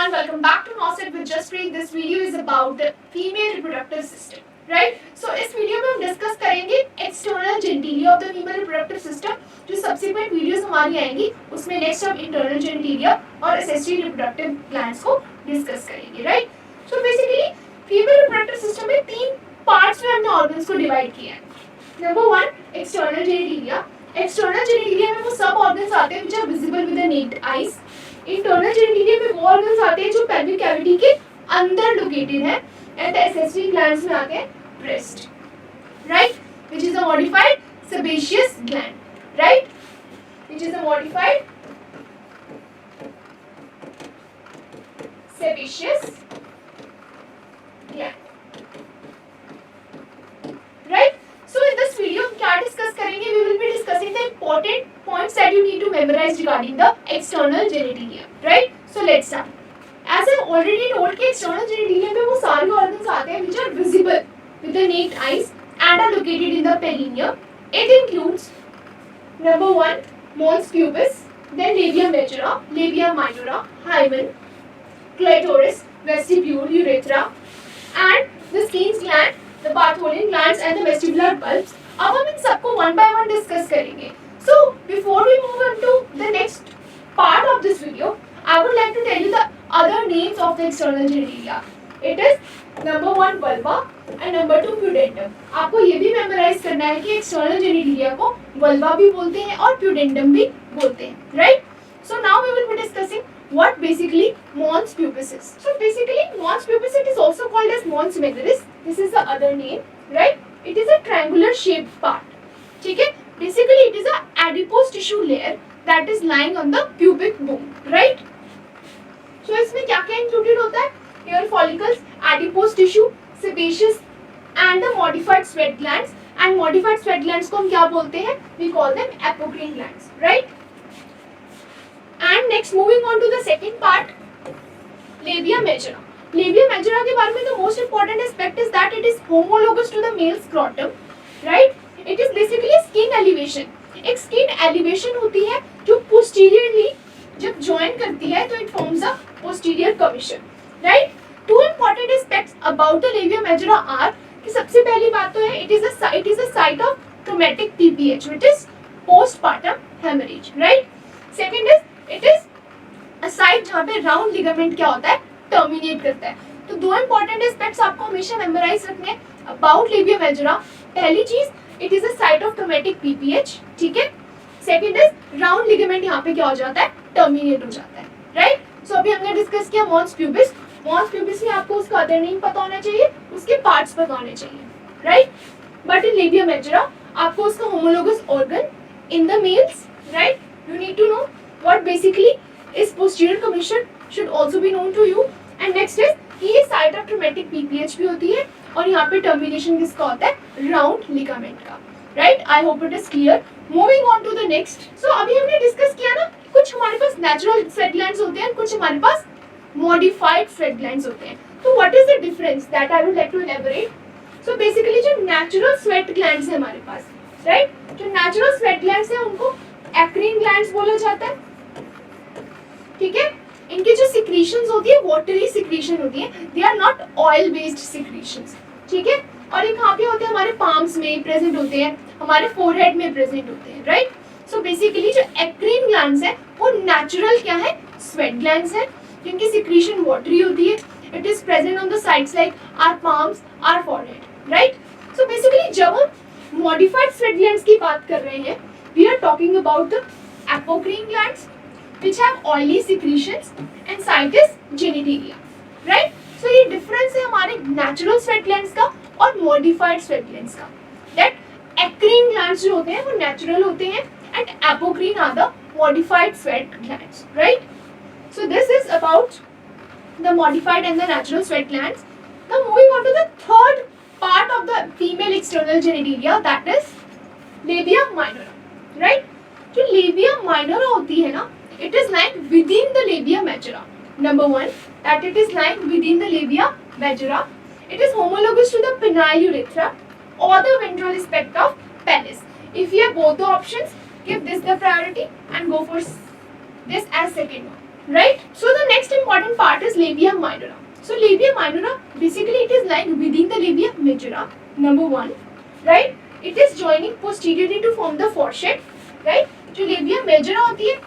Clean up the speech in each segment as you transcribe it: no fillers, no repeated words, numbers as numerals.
everyone, welcome back to Nocet with Jaspreet. This video is about the female reproductive system, right? So इस video में हम discuss करेंगे external genitalia of the female reproductive system. जो subsequent videos हमारी आएंगी उसमें next हम internal genitalia और एसेसरी रिप्रोडक्टिव ग्लैंड्स को डिस्कस करेंगे, right? So basically female reproductive system में तीन पार्ट्स में हमने ऑर्गन्स को डिवाइड किया है. Number one, external genitalia. External genitalia में वो सब ऑर्गन्स आते हैं which are visible with the naked eyes. Internal genitalia में वो ऑर्गन्स आते हैं जो पेल्विक कैविटी के अंदर लोकेटेड है. एंड एसेसरी ग्लैंड्स में आते हैं breast, right, which is a modified sebaceous gland, right, which is a modified sebaceous gland, right. So in this video हम क्या डिस्कस करेंगे? We will be discussing the important points that you need to memorize regarding the external genitalia, right. So let's start. As I already told कि external genitalia में वो सारे organs आते हैं which are visible with the naked eyes and are located in the perineum. It includes number one, mons pubis, then labia majora, labia minora, hymen, clitoris, vestibule, urethra, and the Skene's gland, the Bartholin glands, and the vestibular bulbs. अब हम इन सबको one by one discuss करेंगे. So before we move on to the next part of this video, I would like to tell you the other names of the external genitalia. It is number one vulva and number two pudendum. आपको ये भी memorise करना है कि external genitalia को vulva भी बोलते हैं और प्यूडेंडम भी बोलते हैं, right. So now we will be discussing what basically mons pubis is. So basically mons pubis, it is also called as mons majoris. This is the other name, right. It is a triangular shaped part. ठीक है. Basically it is a adipose tissue layer that is lying on the pubic bone, right. So इसमें क्या क्या included होता है? Hair follicles, adipose tissue, sebaceous and the modified sweat glands. And modified sweat glands को हम क्या बोलते हैं? We call them apocrine glands, right? And next, moving on to the second part, labia majora. Labia majora के बारे में the most important aspect is that it is homologous to the male scrotum, right? It is basically skin elevation. एक skin elevation होती है जो posteriorly जब join करती है तो it forms a posterior curvature, right? Two important aspects about the labia majora are कि सबसे पहली बात तो है it is a site of traumatic PPH, which is postpartum hemorrhage, right? Second is it is a site जहाँ पे round ligament क्या होता है? terminate करता है. तो दो important aspects आपको हमेशा memorize रखने हैं about labia majora. पहली चीज it is a site of traumatic PPH, ठीक है. Second is round ligament यहाँ पे क्या हो जाता है? terminate हो जाता है, right? So अभी हमने डिस्कस किया mons pubis. मॉन्स प्यूबिस में आपको उसका अदर नेम पता होना चाहिए, उसके पार्ट्स पता होने चाहिए, right. But in labia majora आपको उसका homologous organ in the males, right. You need to know what basically is posterior commissure should also be known to you. And next is ये साइट ऑफ ट्रॉमेटिक पीपीएच भी होती है और यहाँ पे termination किसका होता है? राउंड लिगामेंट का, right. I hope it is clear. Moving on to the next. So अभी हमने डिस्कस किया ना, कुछ हमारे पास नेचुरल स्वेट ग्लैंड्स होते हैं, कुछ हमारे पास modified sweat glands होते हैं. तो what is the difference that I would like to elaborate? So basically जो natural sweat glands है हमारे पास, right? जो natural sweat glands है उनको acrine glands बोला जाता है, ठीक है. इनकी जो secretions होती है watery secretion होती है, they are not oil based secretions, ठीक है. और ये कहाँ पे होते हैं? हमारे palms में present होते हैं, हमारे forehead में present होते हैं, right? So basically जो acrine glands है वो natural क्या है? Sweat glands है जिनकी सिक्रीशन वाटरी होती है. It is present on the sides like our palms, our forehead, right. So basically जब हम मॉडिफाइड स्वेट ग्लैंड्स की बात कर रहे हैं, we are talking about the apocrine glands which have oily secretions and site is genitalia, right. So ये difference है हमारे नेचुरल स्वेट ग्लैंड्स का और मॉडिफाइड स्वेट ग्लैंड्स का. दैट एक्रीन ग्लैंड्स जो होते हैं वो नेचुरल होते हैं and apocrine are the modified sweat glands, right. So this is about the modified and the natural sweat glands. Now moving on to the third part of the female external genitalia, that is labia minora, right? जो labia minora होती है ना, it is lying within the labia majora. Number one, that it is lying within the labia majora. It is homologous to the penile urethra or the ventral aspect of penis. If you have both the options, give this the priority and go for this as second one. right? So the next important part is labia minora. So labia minora basically it is lying within the labia majora. Number 1, right? It is joining posteriorly to form the foreshead, right? जो labia majora होती है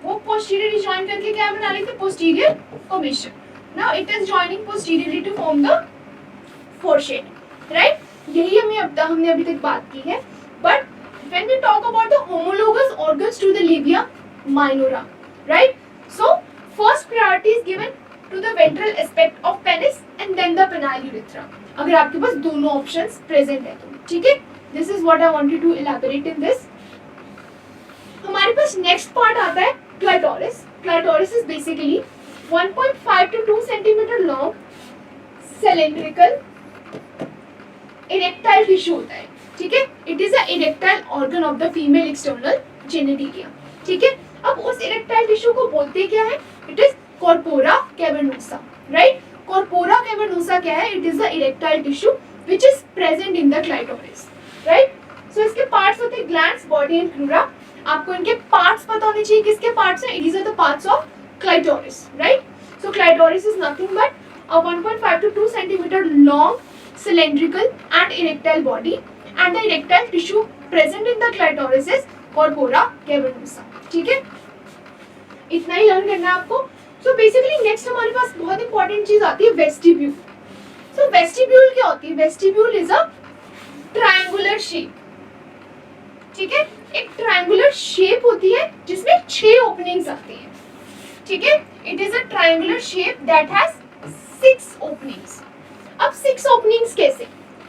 वो posteriorly join करके क्या बना लेते हैं? Posterior omission. Now it is joining posteriorly to form the foreshead, right? यही हमने अभी तक बात की है. But when we talk about the homologous organs to the labia minora, right? So first priority is given to the ventral aspect of penis and then the penile urethra. अगर आपके पास दोनों options present है तो ठीक है. This is what I wanted to elaborate in this. हमारे पास next part आता है clitoris. Clitoris is basically 1.5 to 2 centimeter long cylindrical erectile tissue होता है. ठीक है. It is a erectile organ of the female external genitalia. ठीक है. अब उस erectile tissue को बोलते क्या है? It is corpora cavernosa, right? Corpora cavernosa क्या है? It is the erectile tissue which is present in the clitoris, right? So इसके parts होते हैं glands, body and crura. आपको इनके parts पता होने चाहिए. किसके parts हैं? These are the parts of clitoris, right? So clitoris is nothing but a 1.5 to 2 centimeter long cylindrical and erectile body, and the erectile tissue present in the clitoris is corpora cavernosa. ठीक है. इतना ही learn करना है आपको. So basically next हमारे पास बहुत important चीज आती है vestibule. So vestibule क्या होती है? Vestibule is a triangular shape. ठीक है. एक triangular shape होती है जिसमें 6 openings आती हैं. ठीक है. It is a triangular shape that has 6 openings. अब 6 openings कैसे?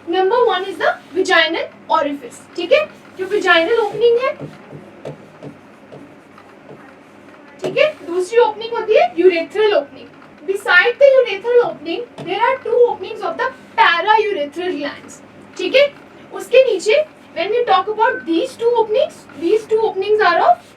Number 1 is the vaginal orifice. ठीक है. जो vaginal opening है, ठीक है. दूसरी ओपनिंग होती है urethral opening. Beside the urethral opening, there are 2 openings of the paraurethral glands. ठीक है. उसके नीचे when we talk about these 2 openings are of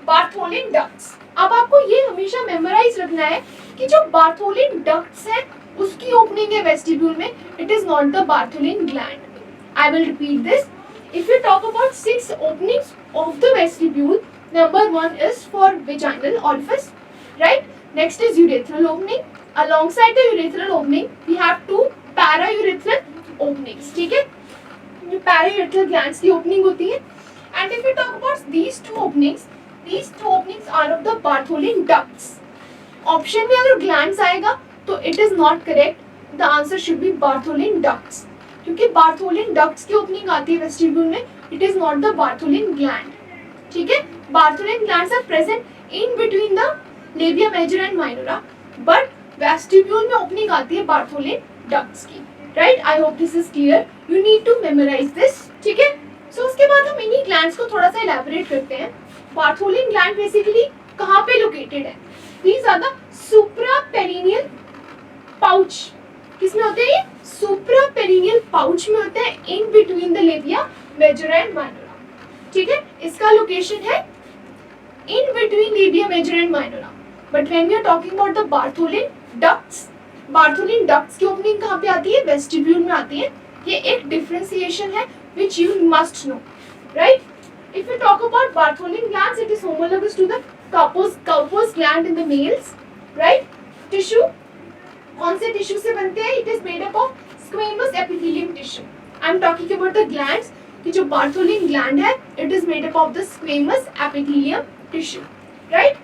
Bartholin ducts. अब आपको ये हमेशा मेमोराइज रखना है कि जो Bartholin ducts है उसकी ओपनिंग है वेस्टिब्यूल में. It is not the Bartholin gland. I will repeat this. If you talk about 6 openings of the vestibule, number 1 is for vaginal orifice, right? Next is urethral opening. Alongside the urethral opening, we have 2 paraurethral openings. ठीक है. ये paraurethral glands की opening होती है. And if you talk about these 2 openings are of the Bartholin ducts. Option में अगर glands आएगा तो it is not correct. The answer should be Bartholin ducts. क्योंकि Bartholin ducts की opening आती है vestibule में. It is not the Bartholin gland. ठीक है. Bartholin glands are present in between the labia majora and minora, but vestibule में opening आती है Bartholin ducts की. Right? I hope this is clear. You need to memorize this. ठीक है. So उसके बाद हम इन्हीं glands को थोड़ा सा elaborate करते हैं. Bartholin gland basically कहाँ पे located है? These are the supraperineal pouch. किसमें होते हैं ये? Supraperineal pouch में होते हैं in between the labia majora and minora. ठीक है. इसका location है in between labia majora and minora. But when we are talking about the Bartholin ducts की opening कहाँ पे आती है? Vestibule में आती है. ये एक differentiation है which you must know, right? If you talk about Bartholin glands, it is homologous to the Kaposi gland in the males, right? Tissue कौन से टिश्यू से बनते हैं? It is made up of squamous epithelium tissue. I am talking about the glands. कि जो Bartholin gland है, it is made up of the squamous epithelium tissue, right?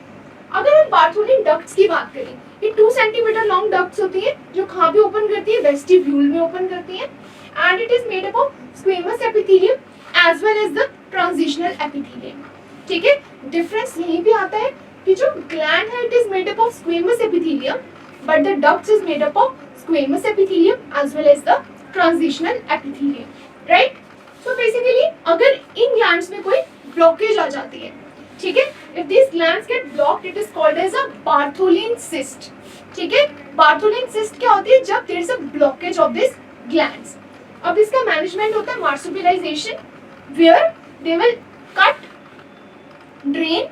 अगर हम Bartholin ducts की बात करें, ये 2 centimeter long ducts होती है जो कहाँ पे ओपन करती है? Vestibule में ओपन करती है. And it is made up of squamous epithelium as well as the transitional epithelium. ठीक है. Difference यहीं पे आता है कि जो gland है, it is made up of squamous epithelium, but the ducts is made up of squamous epithelium as well as the transitional epithelium, right? So basically अगर इन glands में कोई blockage आ जाती है, ठीक है, if these glands get blocked, it is called as a Bartholin cyst. ठीक है. Bartholin cyst क्या होती है? जब there is a blockage of these glands. अब इसका management होता है marsupialization, where they will cut, drain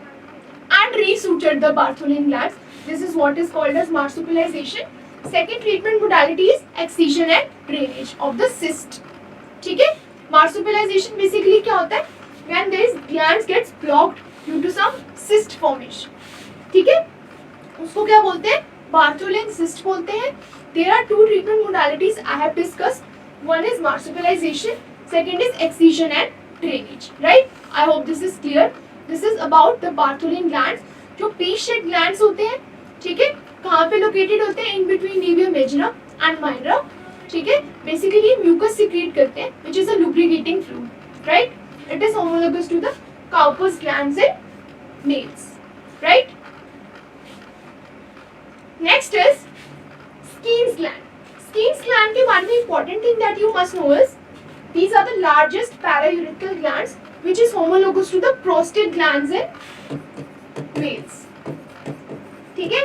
and resuture the Bartholin glands. This is what is called as marsupialization. Second treatment modality is excision and drainage of the cyst. ठीक है. Marsupialization basically क्या होता है? When there is glands gets blocked due to some cyst formation. ठीक है. उसको क्या बोलते हैं, बार्थोलिन सिस्ट बोलते हैं. There are two treatment modalities I have discussed. One is marsupialization, second is excision and drainage. Right? I hope this is clear. This is about the Bartholin glands. जो peach shaped glands होते हैं, ठीक है, कहाँ पे located होते हैं, in between labium majorum and minor. ठीक है, बेसिकली म्यूकस सिक्रीट करते हैं, which is a lubricating fluid. Right? It is homologous to the Cowper's glands in males. Right? Next is Skene's gland. Skene's gland के बारे में important thing that you must know is these are the largest paraurethral glands which is homologous to the prostate glands in males. ठीक है,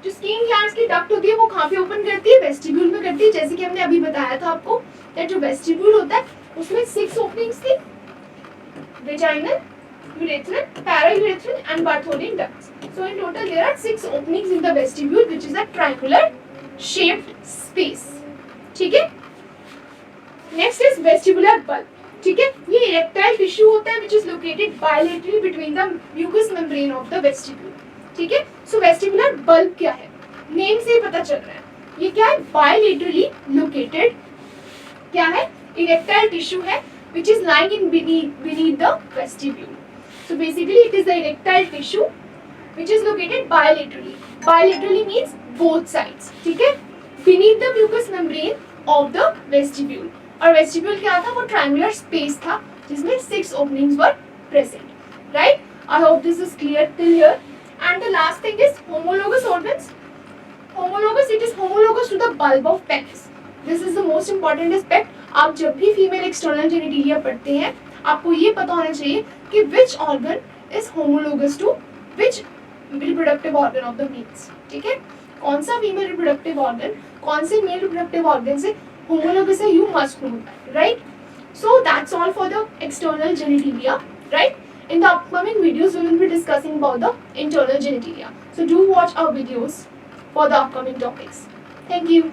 जो skin glands की duct होती है वो कहाँ पे ओपन करती है, वेस्टिब्यूल में करती है. जैसे कि हमने अभी बताया था आपको that जो वेस्टिब्यूल होता है उसमें 6 ओपनिंग्स थी, vaginal, urethral, paraurethral and Bartholin ducts. So in total there are 6 openings in the vestibule which is a triangular shaped space. ठीक है, next is vestibular bulb. ठीक है, ये इरेक्टाइल टिश्यू होता है which is located bilaterally between the mucous membrane of the vestibule. ठीक है, so vestibular bulb क्या है, नेम से ही पता चल रहा है ये क्या है, bilaterally located क्या है, इरेक्टाइल टिश्यू है which is lying in beneath the vestibule. So basically it is the erectile tissue which is located bilaterally. Bilaterally means both sides. ठीक है, beneath the mucous membrane of the vestibule. और vestibule क्या था, वो triangular space था जिसमें 6 openings were present. Right? I hope this is clear till here. And the last thing is homologous organs. Homologous, it is homologous to the bulb of penis. This is the most important aspect. आप जब भी female external genitalia पढ़ते हैं आपको ये पता होना चाहिए कि which organ is homologous to which reproductive organ of the males. ठीक है, कौन सा फीमेल रिप्रोडक्टिव ऑर्गन कौन से मेल रिप्रोडक्टिव ऑर्गन से होमोलोगस है, you must know that. Right? So that's all for the external genitalia. Right? In the upcoming videos, we will be discussing about the internal genitalia. So do watch our videos for the upcoming topics. Thank you.